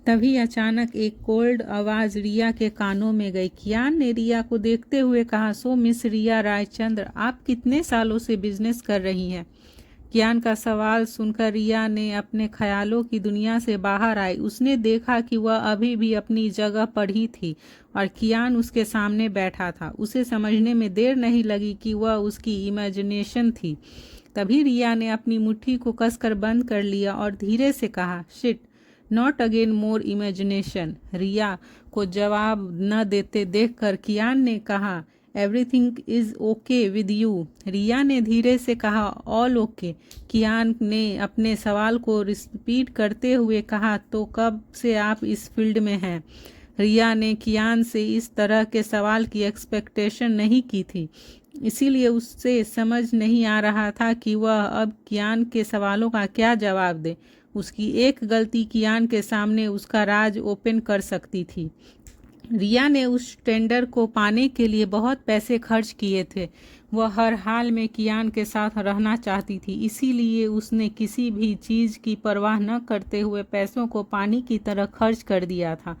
तभी अचानक एक कोल्ड आवाज़ रिया के कानों में गई। कियान ने रिया को देखते हुए कहा, सो मिस रिया रायचंद्र, आप कितने सालों से बिजनेस कर रही हैं? कियान का सवाल सुनकर रिया ने अपने ख्यालों की दुनिया से बाहर आई। उसने देखा कि वह अभी भी अपनी जगह पर ही थी और कियान उसके सामने बैठा था। उसे समझने में देर नहीं लगी कि वह उसकी इमेजिनेशन थी। तभी रिया ने अपनी मुट्ठी को कसकर बंद कर लिया और धीरे से कहा, shit, not again more imagination. Riya को जवाब न देते देखकर कियान ने कहा, everything is okay with you. Riya ने धीरे से कहा, ऑल ओके। कियान ने अपने सवाल को रिपीट करते हुए कहा, तो कब से आप इस फील्ड में हैं? रिया ने कियान से इस तरह के सवाल की एक्सपेक्टेशन नहीं की थी, इसीलिए उससे समझ नहीं आ रहा था कि वह अब कियान के सवालों का क्या जवाब दे। उसकी एक गलती कियान के सामने उसका राज ओपन कर सकती थी। रिया ने उस टेंडर को पाने के लिए बहुत पैसे खर्च किए थे। वह हर हाल में कियान के साथ रहना चाहती थी, इसीलिए उसने किसी भी चीज़ की परवाह न करते हुए पैसों को पानी की तरह खर्च कर दिया था।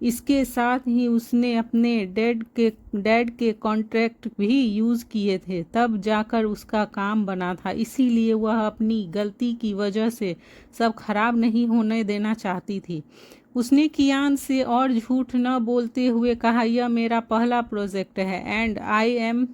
इसके साथ ही उसने अपने डैड के कॉन्ट्रैक्ट भी यूज़ किए थे, तब जाकर उसका काम बना था। इसीलिए वह अपनी गलती की वजह से सब खराब नहीं होने देना चाहती थी। उसने कियान से और झूठ न बोलते हुए कहा, यह मेरा पहला प्रोजेक्ट है एंड आई एम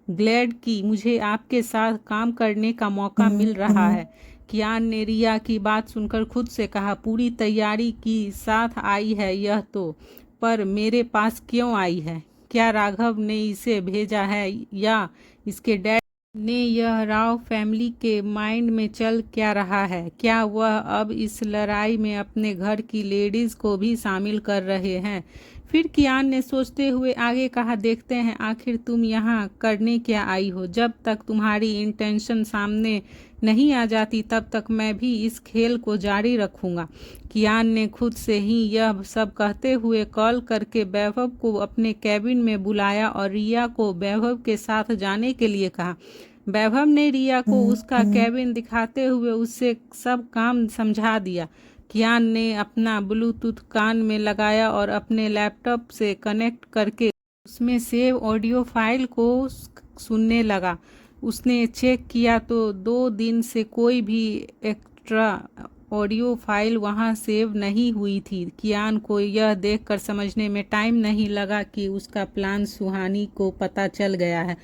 ग्लैड कि मुझे आपके साथ काम करने का मौका मिल रहा है। कियान ने रिया की बात सुनकर खुद से कहा, पूरी तैयारी की साथ आई है यह तो, पर मेरे पास क्यों आई है? क्या राघव ने इसे भेजा है या इसके डैड ने? यह राव फैमिली के माइंड में चल क्या रहा है? क्या वह अब इस लड़ाई में अपने घर की लेडीज़ को भी शामिल कर रहे हैं? फिर कियान ने सोचते हुए आगे कहा, देखते हैं आखिर तुम यहाँ करने क्या आई हो। जब तक तुम्हारी इंटेंशन सामने नहीं आ जाती तब तक मैं भी इस खेल को जारी रखूँगा। कियान ने खुद से ही यह सब कहते हुए कॉल करके वैभव को अपने कैबिन में बुलाया और रिया को वैभव के साथ जाने के लिए कहा। वैभव ने रिया को उसका कैबिन दिखाते हुए उससे सब काम समझा दिया। कियान ने अपना ब्लूटूथ कान में लगाया और अपने लैपटॉप से कनेक्ट करके उसमें सेव ऑडियो फाइल को सुनने लगा। उसने चेक किया तो 2 दिन से कोई भी एक्स्ट्रा ऑडियो फाइल वहां सेव नहीं हुई थी। कियान को यह देखकर समझने में टाइम नहीं लगा कि उसका प्लान सुहानी को पता चल गया है।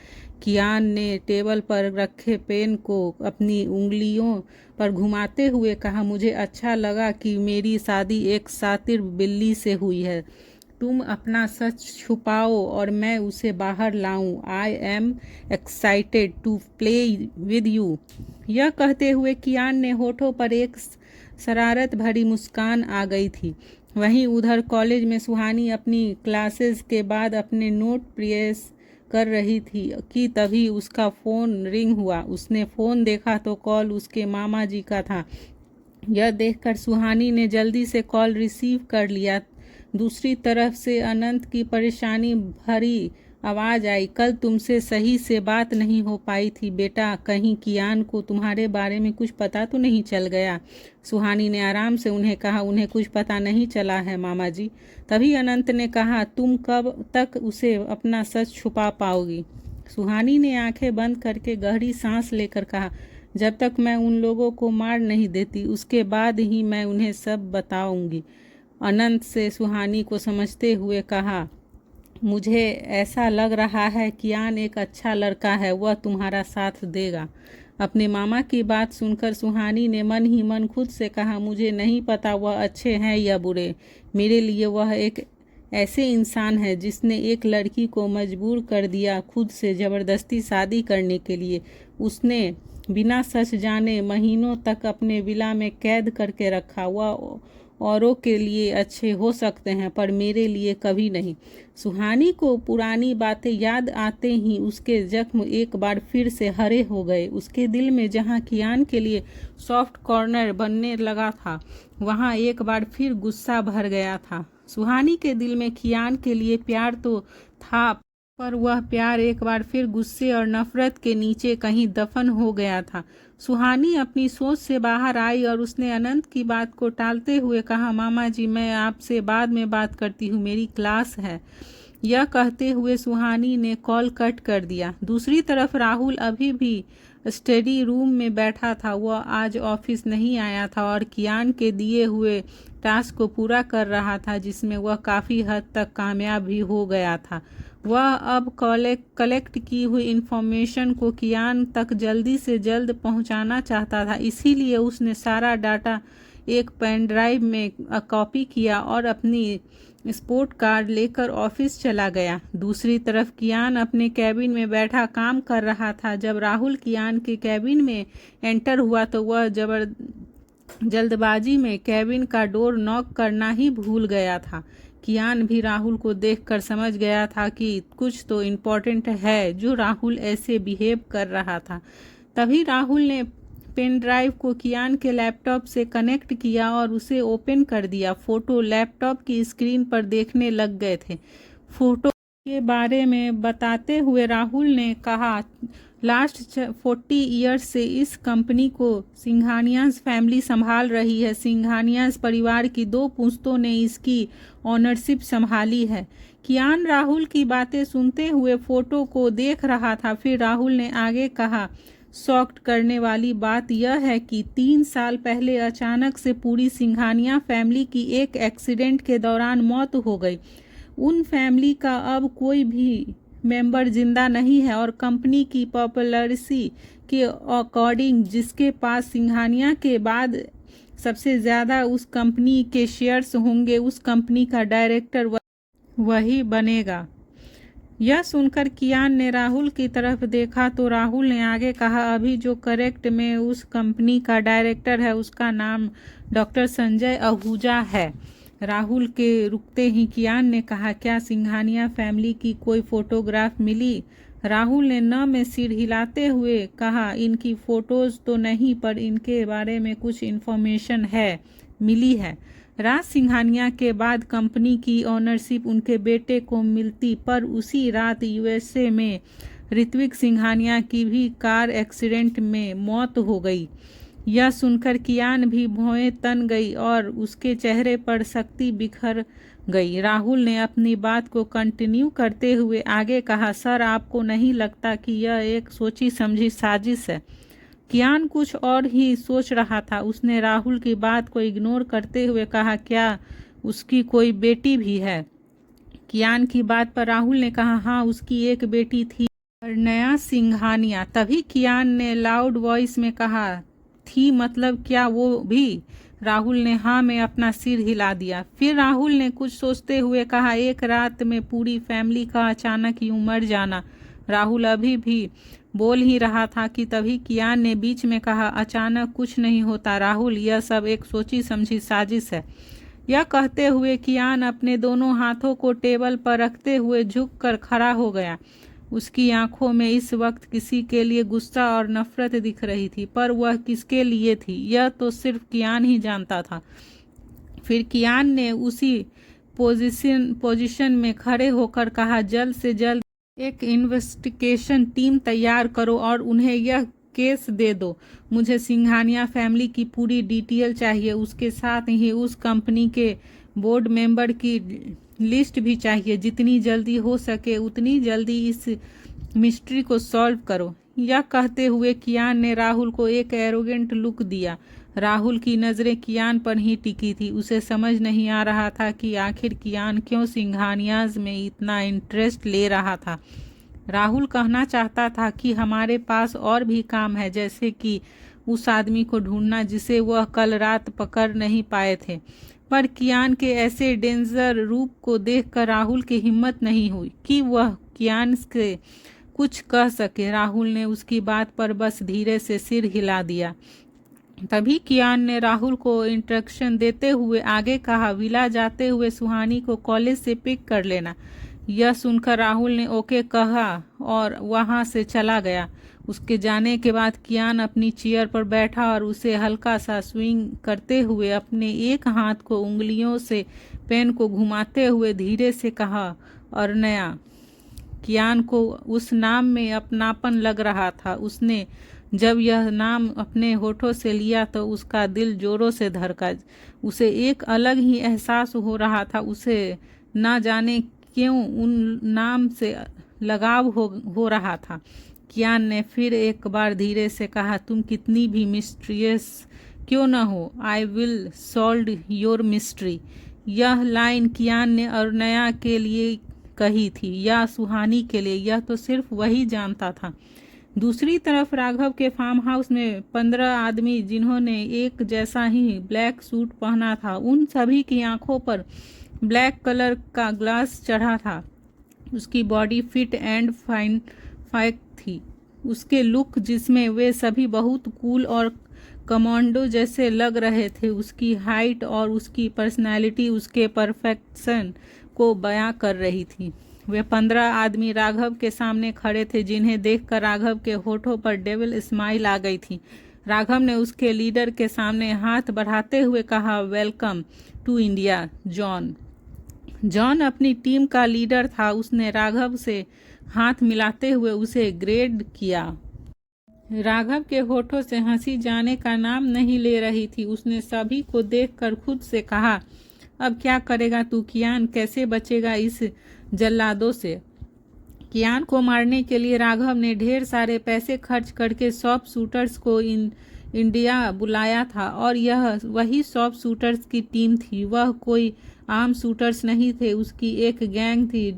कियान ने टेबल पर रखे पेन को अपनी उंगलियों पर घुमाते हुए कहा, मुझे अच्छा लगा कि मेरी शादी एक शातिर बिल्ली से हुई है। तुम अपना सच छुपाओ और मैं उसे बाहर लाऊं। I am excited to play with you. यह कहते हुए कियान ने होठों पर एक शरारत भरी मुस्कान आ गई थी। वहीं उधर कॉलेज में सुहानी अपनी क्लासेस के बाद अपने नोट प्रेस कर रही थी कि तभी उसका फ़ोन रिंग हुआ। उसने फ़ोन देखा तो कॉल उसके मामा जी का था। यह देखकर सुहानी ने जल्दी से कॉल रिसीव कर लिया। दूसरी तरफ से अनंत की परेशानी भरी आवाज़ आई, कल तुमसे सही से बात नहीं हो पाई थी बेटा, कहीं कियान को तुम्हारे बारे में कुछ पता तो नहीं चल गया? सुहानी ने आराम से उन्हें कहा, उन्हें कुछ पता नहीं चला है मामा जी। तभी अनंत ने कहा, तुम कब तक उसे अपना सच छुपा पाओगी? सुहानी ने आंखें बंद करके गहरी सांस लेकर कहा, जब तक मैं उन लोगों को मार नहीं देती उसके बाद ही मैं उन्हें सब बताऊंगी। अनंत से सुहानी को समझते हुए कहा, मुझे ऐसा लग रहा है कियान एक अच्छा लड़का है, वह तुम्हारा साथ देगा। अपने मामा की बात सुनकर सुहानी ने मन ही मन खुद से कहा, मुझे नहीं पता वह अच्छे हैं या बुरे, मेरे लिए वह एक ऐसे इंसान है जिसने एक लड़की को मजबूर कर दिया खुद से ज़बरदस्ती शादी करने के लिए। उसने बिना सच जाने महीनों तक अपने विला में कैद करके रखा। वह औरों के लिए अच्छे हो सकते हैं पर मेरे लिए कभी नहीं। सुहानी को पुरानी बातें याद आते ही उसके जख्म एक बार फिर से हरे हो गए। उसके दिल में जहां कियान के लिए सॉफ्ट कॉर्नर बनने लगा था वहां एक बार फिर गुस्सा भर गया था। सुहानी के दिल में कियान के लिए प्यार तो था पर वह प्यार एक बार फिर गुस्से और नफरत के नीचे कहीं दफन हो गया था। सुहानी अपनी सोच से बाहर आई और उसने अनंत की बात को टालते हुए कहा, मामा जी मैं आपसे बाद में बात करती हूँ, मेरी क्लास है। यह कहते हुए सुहानी ने कॉल कट कर दिया। दूसरी तरफ राहुल अभी भी स्टडी रूम में बैठा था। वह आज ऑफिस नहीं आया था और कियान के दिए हुए टास्क को पूरा कर रहा था, जिसमें वह काफ़ी हद तक कामयाब भी हो गया था। वह अब कलेक्ट की हुई इंफॉर्मेशन को कियान तक जल्दी से जल्द पहुंचाना चाहता था, इसीलिए उसने सारा डाटा एक पेन ड्राइव में कॉपी किया और अपनी स्पोर्ट कार लेकर ऑफिस चला गया। दूसरी तरफ कियान अपने कैबिन में बैठा काम कर रहा था। जब राहुल कियान के कैबिन में एंटर हुआ तो वह जल्दबाजी में कैबिन का डोर नॉक करना ही भूल गया था। कियान भी राहुल को देखकर समझ गया था कि कुछ तो इम्पोर्टेंट है जो राहुल ऐसे बिहेव कर रहा था। तभी राहुल ने पेन ड्राइव को कियान के लैपटॉप से कनेक्ट किया और उसे ओपन कर दिया। फोटो लैपटॉप की स्क्रीन पर देखने लग गए थे। फोटो के बारे में बताते हुए राहुल ने कहा, लास्ट 40 ईयर्स से इस कंपनी को सिंघानियाज फैमिली संभाल रही है। सिंघानियाज परिवार की 2 पुश्तों ने इसकी ऑनरशिप संभाली है। कियान राहुल की बातें सुनते हुए फोटो को देख रहा था। फिर राहुल ने आगे कहा, शॉक्ड करने वाली बात यह है कि 3 साल पहले अचानक से पूरी सिंघानिया फैमिली की एक एक्सीडेंट के दौरान मौत हो गई। उन फैमिली का अब कोई भी मेंबर जिंदा नहीं है और कंपनी की पॉपुलरिटी के अकॉर्डिंग जिसके पास सिंघानिया के बाद सबसे ज़्यादा उस कंपनी के शेयर्स होंगे, उस कंपनी का डायरेक्टर वही बनेगा। यह सुनकर कियान ने राहुल की तरफ देखा तो राहुल ने आगे कहा, अभी जो करेक्ट में उस कंपनी का डायरेक्टर है उसका नाम डॉक्टर संजय आहूजा है। राहुल के रुकते ही कियान ने कहा, क्या सिंघानिया फैमिली की कोई फोटोग्राफ मिली? राहुल ने न में सिर हिलाते हुए कहा, इनकी फोटोज तो नहीं पर इनके बारे में कुछ इन्फॉर्मेशन है, मिली है। राज सिंघानिया के बाद कंपनी की ओनरशिप उनके बेटे को मिलती, पर उसी रात यूएसए में ऋत्विक सिंघानिया की भी कार एक्सीडेंट में मौत हो गई। यह सुनकर कियान भी भौएं तन गई और उसके चेहरे पर शक्ति बिखर गई। राहुल ने अपनी बात को कंटिन्यू करते हुए आगे कहा, सर आपको नहीं लगता कि यह एक सोची समझी साजिश है? कियान कुछ और ही सोच रहा था। उसने राहुल की बात को इग्नोर करते हुए कहा, क्या उसकी कोई बेटी भी है? कियान की बात पर राहुल ने कहा, हाँ उसकी एक बेटी थी, नया सिंघानिया। तभी कियान ने लाउड वॉइस में कहा, थी मतलब क्या वो भी? राहुल ने हाँ में अपना सिर हिला दिया। फिर राहुल ने कुछ सोचते हुए कहा, एक रात में पूरी फैमिली का अचानक यूं मर जाना। राहुल अभी भी बोल ही रहा था कि तभी कियान ने बीच में कहा, अचानक कुछ नहीं होता राहुल, यह सब एक सोची समझी साजिश है। यह कहते हुए कियान अपने दोनों हाथों को टेबल पर रखते हुए झुककर खड़ा हो गया। उसकी आंखों में इस वक्त किसी के लिए गुस्सा और नफरत दिख रही थी, पर वह किसके लिए थी यह तो सिर्फ कियान ही जानता था। फिर कियान ने उसी पोजीशन में खड़े होकर कहा, जल्द से जल्द एक इन्वेस्टिगेशन टीम तैयार करो और उन्हें यह केस दे दो। मुझे सिंघानिया फैमिली की पूरी डिटेल चाहिए। उसके साथ ही उस कंपनी के बोर्ड मेंबर की लिस्ट भी चाहिए। जितनी जल्दी हो सके उतनी जल्दी इस मिस्ट्री को सॉल्व करो। यह कहते हुए कियान ने राहुल को एक एरोगेंट लुक दिया। राहुल की नज़रें कियान पर ही टिकी थी। उसे समझ नहीं आ रहा था कि आखिर कियान क्यों सिंघानियाज में इतना इंटरेस्ट ले रहा था। राहुल कहना चाहता था कि हमारे पास और भी काम है, जैसे कि उस आदमी को ढूंढना जिसे वह कल रात पकड़ नहीं पाए थे। पर कियान के ऐसे डेंजर रूप को देखकर राहुल की हिम्मत नहीं हुई कि वह कियान से कुछ कह सके। राहुल ने उसकी बात पर बस धीरे से सिर हिला दिया। तभी कियान ने राहुल को इंस्ट्रक्शन देते हुए आगे कहा, विला जाते हुए सुहानी को कॉलेज से पिक कर लेना। यह सुनकर राहुल ने ओके कहा और वहां से चला गया। उसके जाने के बाद कियान अपनी चेयर पर बैठा और उसे हल्का सा स्विंग करते हुए अपने एक हाथ को उंगलियों से पेन को घुमाते हुए धीरे से कहा, और नया कियान को उस नाम में अपनापन लग रहा था। उसने जब यह नाम अपने होठों से लिया तो उसका दिल जोरों से धड़का। उसे एक अलग ही एहसास हो रहा था। उसे ना जाने क्यों उन नाम से लगाव हो रहा था। कियान ने फिर एक बार धीरे से कहा, तुम कितनी भी मिस्ट्रियस क्यों न हो, I will solve your mystery. यह लाइन कियान ने अरुणया के लिए कही थी या सुहानी के लिए, यह तो सिर्फ वही जानता था। दूसरी तरफ राघव के फार्म हाउस में 15 आदमी जिन्होंने एक जैसा ही ब्लैक सूट पहना था, उन सभी की आंखों पर ब्लैक कलर का ग्लास चढ़ा था। उसकी बॉडी फिट एंड फाइन थी। उसके लुक जिसमें वे सभी बहुत कूल और कमांडो जैसे लग रहे थे, उसकी हाइट और उसकी पर्सनालिटी उसके परफेक्शन को बयां कर रही थी। वे 15 आदमी राघव के सामने खड़े थे, जिन्हें देखकर राघव के होठों पर डेविल स्माइल आ गई थी। राघव ने उसके लीडर के सामने हाथ बढ़ाते हुए कहा, welcome to India John. John अपनी टीम का लीडर था। उसने राघव से हाथ मिलाते हुए उसे ग्रेड किया। राघव के होठों से हंसी जाने का नाम नहीं ले रही थी। उसने सभी को देखकर खुद से कहा, अब क्या करेगा तू कियान, कैसे बचेगा इस जल्लादों से। कियान को मारने के लिए राघव ने ढेर सारे पैसे खर्च करके शॉप शूटर्स को इंडिया बुलाया था, और यह वही शॉप शूटर्स की टीम थी। वह कोई आम शूटर्स नहीं थे, उसकी एक गैंग थी।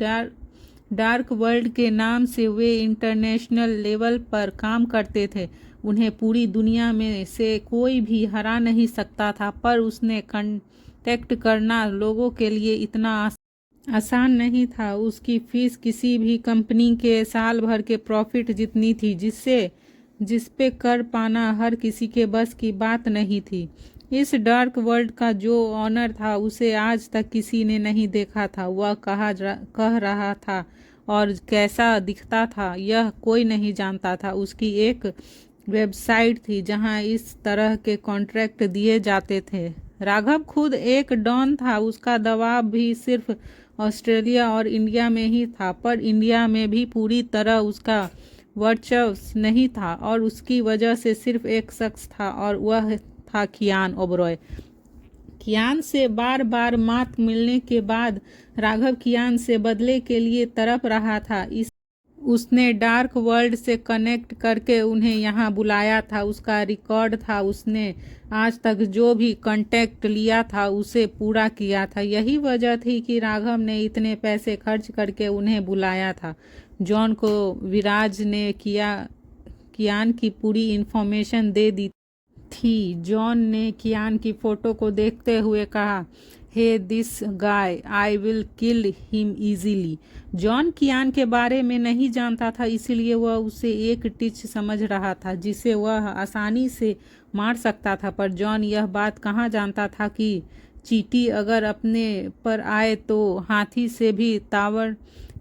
डार्क वर्ल्ड के नाम से वे इंटरनेशनल लेवल पर काम करते थे। उन्हें पूरी दुनिया में से कोई भी हरा नहीं सकता था, पर उसने कांटेक्ट करना लोगों के लिए इतना आसान नहीं था। उसकी फीस किसी भी कंपनी के साल भर के प्रॉफिट जितनी थी, जिस पे कर पाना हर किसी के बस की बात नहीं थी। इस डार्क वर्ल्ड का जो ऑनर था, उसे आज तक किसी ने नहीं देखा था। वह कह रहा था और कैसा दिखता था यह कोई नहीं जानता था। उसकी एक वेबसाइट थी जहां इस तरह के कॉन्ट्रैक्ट दिए जाते थे। राघव खुद एक डॉन था। उसका दबाव भी सिर्फ ऑस्ट्रेलिया और इंडिया में ही था, पर इंडिया में भी पूरी तरह उसका वर्चस्व नहीं था, और उसकी वजह से सिर्फ एक शख्स था, और वह था कियान ओबरॉय। कियान से बार बार मात मिलने के बाद राघव कियान से बदले के लिए तड़प रहा था। उसने डार्क वर्ल्ड से कनेक्ट करके उन्हें यहाँ बुलाया था। उसका रिकॉर्ड था, उसने आज तक जो भी कांटेक्ट लिया था उसे पूरा किया था। यही वजह थी कि राघव ने इतने पैसे खर्च करके उन्हें बुलाया था। जॉन को विराज ने कियान की पूरी इन्फॉर्मेशन दे दी थी। जॉन ने कियान की फोटो को देखते हुए कहा, hey this guy, I will kill him easily. John Kiyan के बारे में नहीं जानता था, इसीलिए वह उसे एक टिच समझ रहा था जिसे वह आसानी से मार सकता था। पर जॉन यह बात कहाँ जानता था कि चींटी अगर अपने पर आए तो हाथी से भी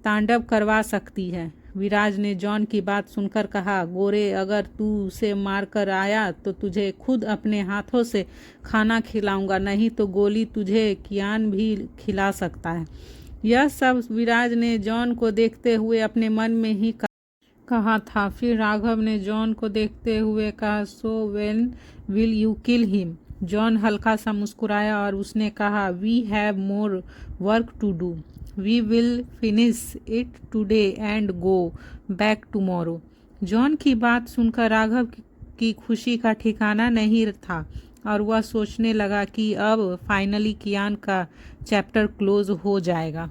तांडव करवा सकती है। विराज ने जॉन की बात सुनकर कहा, गोरे, अगर तू उसे मार कर आया तो तुझे खुद अपने हाथों से खाना खिलाऊंगा, नहीं तो गोली तुझे कियान भी खिला सकता है। यह सब विराज ने जॉन को देखते हुए अपने मन में ही कहा था। फिर राघव ने जॉन को देखते हुए कहा, so when will you kill him. John हल्का सा मुस्कुराया और उसने कहा, we have more work to do, we will finish it today and go back tomorrow. John की बात सुनकर राघव की खुशी का ठिकाना नहीं था, और वह सोचने लगा कि अब फाइनली कियान का चैप्टर क्लोज हो जाएगा।